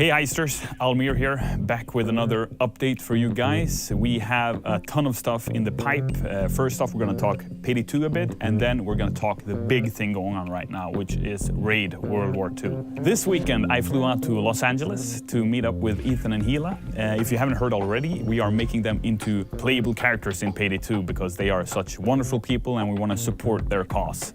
Hey Heisters, Almir here, back with another update for you guys. We have a ton of stuff in the pipe. First off, we're going to talk PAYDAY 2 a bit, and then we're going to talk the big thing going on right now, which is Raid World War II. This weekend, I flew out to Los Angeles to meet up with Ethan and Hila. If you haven't heard already, we are making them into playable characters in PAYDAY 2 because they are such wonderful people and we want to support their cause.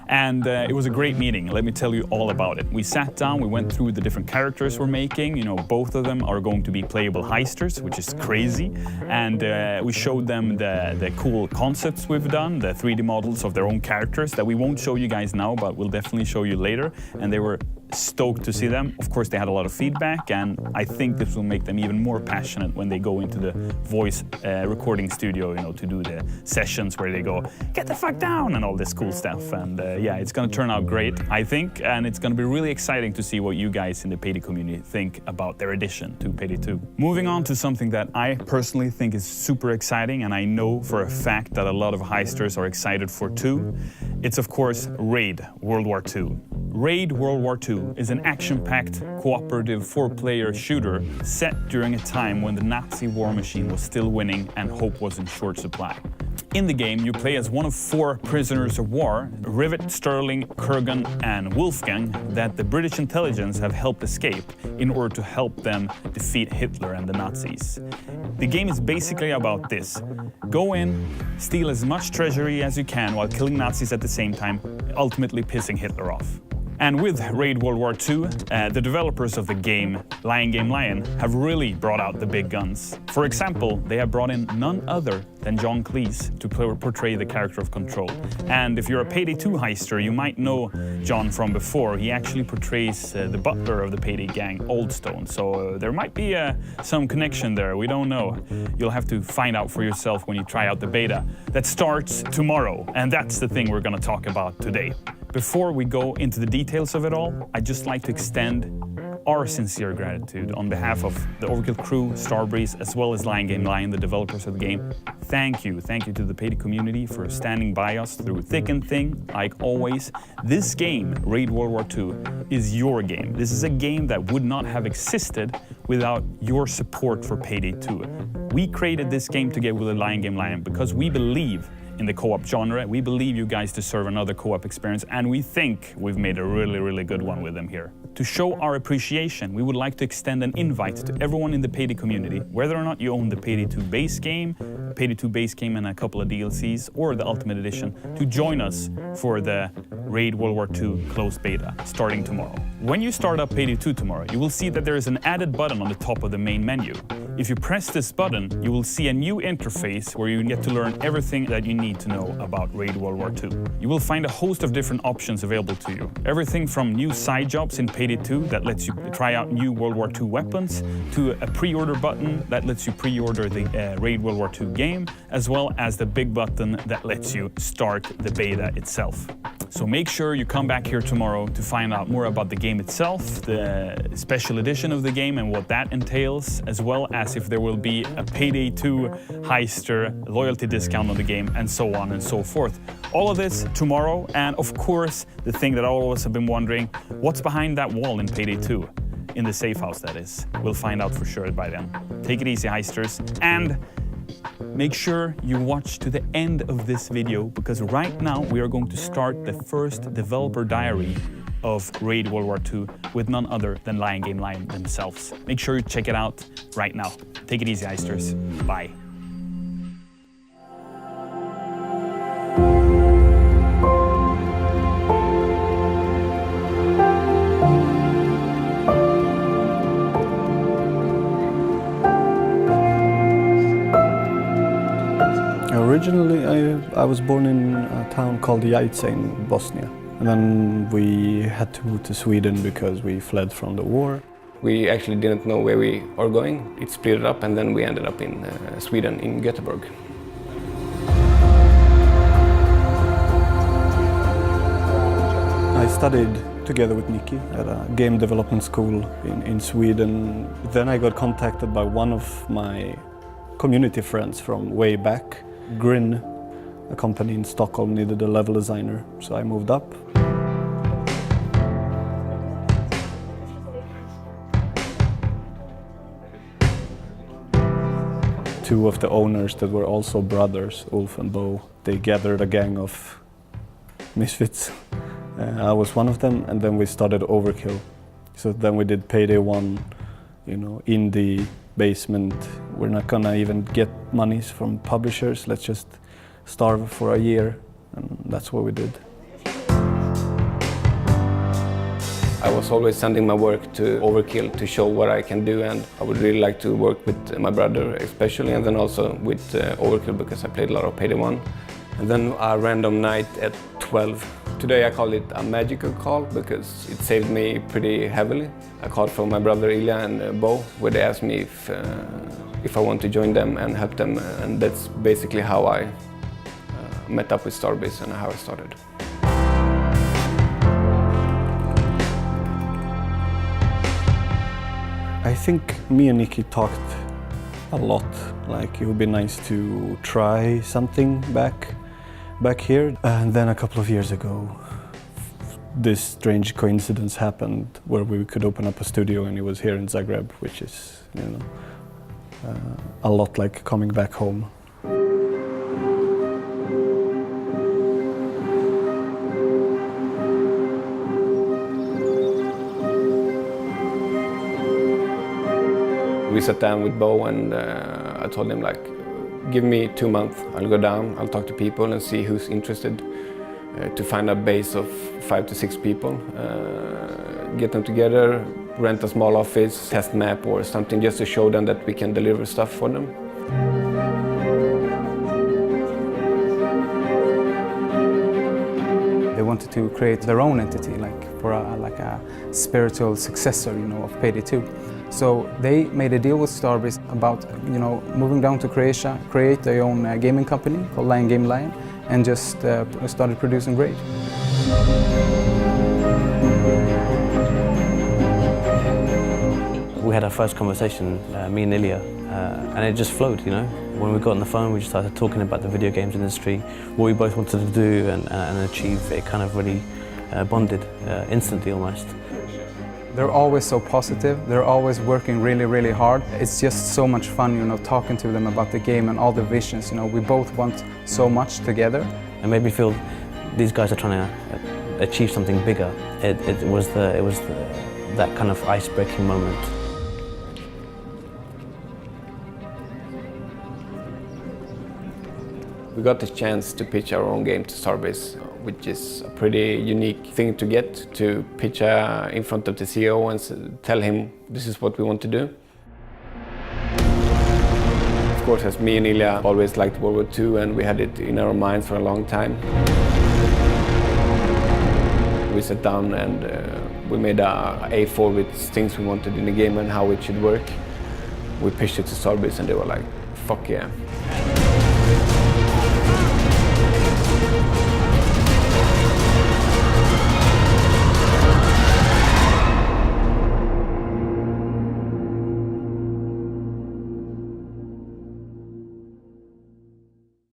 And it was a great meeting. Let me tell you all about it. We sat down, we went through the different characters we're making. You know, both of them are going to be playable heisters, which is crazy. And we showed them the cool concepts we've done, the 3D models of their own characters that we won't show you guys now, but we'll definitely show you later. And they were stoked to see them. Of course, they had a lot of feedback, and I think this will make them even more passionate when they go into the voice recording studio, you know, to do the sessions where they go, get the fuck down, and all this cool stuff. And yeah, it's gonna turn out great, I think, and it's gonna be really exciting to see what you guys in the PAYDAY community think about their addition to PAYDAY 2. Moving on to something that I personally think is super exciting, and I know for a fact that a lot of heisters are excited for too. It's of course Raid World War II. Raid World War II is an action-packed, cooperative 4-player shooter set during a time when the Nazi war machine was still winning and hope was in short supply. In the game, you play as one of 4 prisoners of war, Rivet, Sterling, Kurgan and Wolfgang, that the British intelligence have helped escape in order to help them defeat Hitler and the Nazis. The game is basically about this. Go in, steal as much treasury as you can while killing Nazis at the same time, ultimately pissing Hitler off. And with Raid World War II, the developers of the game, Lion, have really brought out the big guns. For example, they have brought in none other than John Cleese to portray the character of Control. And if you're a PAYDAY 2 heister, you might know John from before. He actually portrays the butler of the PAYDAY gang, Old Stone. So there might be some connection there, we don't know. You'll have to find out for yourself when you try out the beta. That starts tomorrow, and that's the thing we're gonna talk about today. Before we go into the details of it all, I'd just like to extend our sincere gratitude on behalf of the Overkill crew, Starbreeze, as well as Lion, the developers of the game. Thank you to the PAYDAY community for standing by us through thick and thin, like always. This game, Raid World War II, is your game. This is a game that would not have existed without your support for PAYDAY 2. We created this game together with the Lion because we believe in the co-op genre. We believe you guys deserve another co-op experience, and we think we've made a really good one with them here. To show our appreciation, we would like to extend an invite to everyone in the PAYDAY community, whether or not you own the PAYDAY 2 base game, PAYDAY 2 base game and a couple of DLCs, or the Ultimate Edition, to join us for the Raid World War II closed beta, starting tomorrow. When you start up PAYDAY 2 tomorrow, you will see that there is an added button on the top of the main menu. If you press this button, you will see a new interface where you get to learn everything that you need to know about Raid World War II. You will find a host of different options available to you. Everything from new side jobs in PAYDAY 2 that lets you try out new World War II weapons, to a pre-order button that lets you pre-order the Raid World War II game, as well as the big button that lets you start the beta itself. So make sure you come back here tomorrow to find out more about the game itself, the special edition of the game and what that entails, as well as if there will be a PAYDAY 2 heister loyalty discount on the game, and so on and so forth. All of this tomorrow, and of course, the thing that all of us have been wondering, what's behind that wall in PAYDAY 2? In the safe house, that is. We'll find out for sure by then. Take it easy, heisters, and make sure you watch to the end of this video, because right now we are going to start the first developer diary of Raid World War II with none other than Lion themselves. Make sure you check it out right now. Take it easy, heisters. Bye. Originally, I was born in a town called Jajce in Bosnia. And then we had to move to Sweden because we fled from the war. We actually didn't know where we were going. It split up, and then we ended up in Sweden, in Gothenburg. I studied together with Nicky at a game development school in Sweden. Then I got contacted by one of my community friends from way back. Grin, a company in Stockholm, needed a level designer, so I moved up. two of the owners that were also brothers, Ulf and Bo, they gathered a gang of misfits. I was one of them, and then we started Overkill. So then we did Payday 1, you know, in the basement. We're not gonna even get monies from publishers, let's just starve for a year, and that's what we did. I was always sending my work to Overkill to show what I can do, and I would really like to work with my brother especially, and then also with Overkill because I played a lot of Payday 1. And then a random night at 12. Today I call it a magical call because it saved me pretty heavily. I called from my brother Ilya and Bo, where they asked me if I want to join them and help them, and that's basically how I met up with Starbase and how I started. I think me and Nicky talked a lot. Like, it would be nice to try something back here. And then a couple of years ago, this strange coincidence happened where we could open up a studio, and it was here in Zagreb, which is, you know, a lot like coming back home. We sat down with Bo and I told him, like, give me 2 months. I'll go down, I'll talk to people and see who's interested to find a base of 5 to 6 people. Get them together, rent a small office, test map or something just to show them that we can deliver stuff for them. They wanted to create their own entity, like for a spiritual successor, you know, of Payday 2. So they made a deal with Starbase about, you know, moving down to Croatia, create their own gaming company called Lion Game Lion, and just started producing Grade. We had our first conversation, me and Ilya, and it just flowed, you know. When we got on the phone, we just started talking about the video games industry, what we both wanted to do and achieve. It kind of really bonded instantly almost. They're always so positive, they're always working really, really hard. It's just so much fun, you know, talking to them about the game and all the visions, you know. We both want so much together. It made me feel these guys are trying to achieve something bigger. It was that kind of ice-breaking moment. We got the chance to pitch our own game to Starbase, which is a pretty unique thing to get, to pitch in front of the CEO and tell him this is what we want to do. Of course, as me and Ilya always liked World War II, and we had it in our minds for a long time. We sat down and we made a A4 with things we wanted in the game and how it should work. We pitched it to Starbase and they were like, fuck yeah.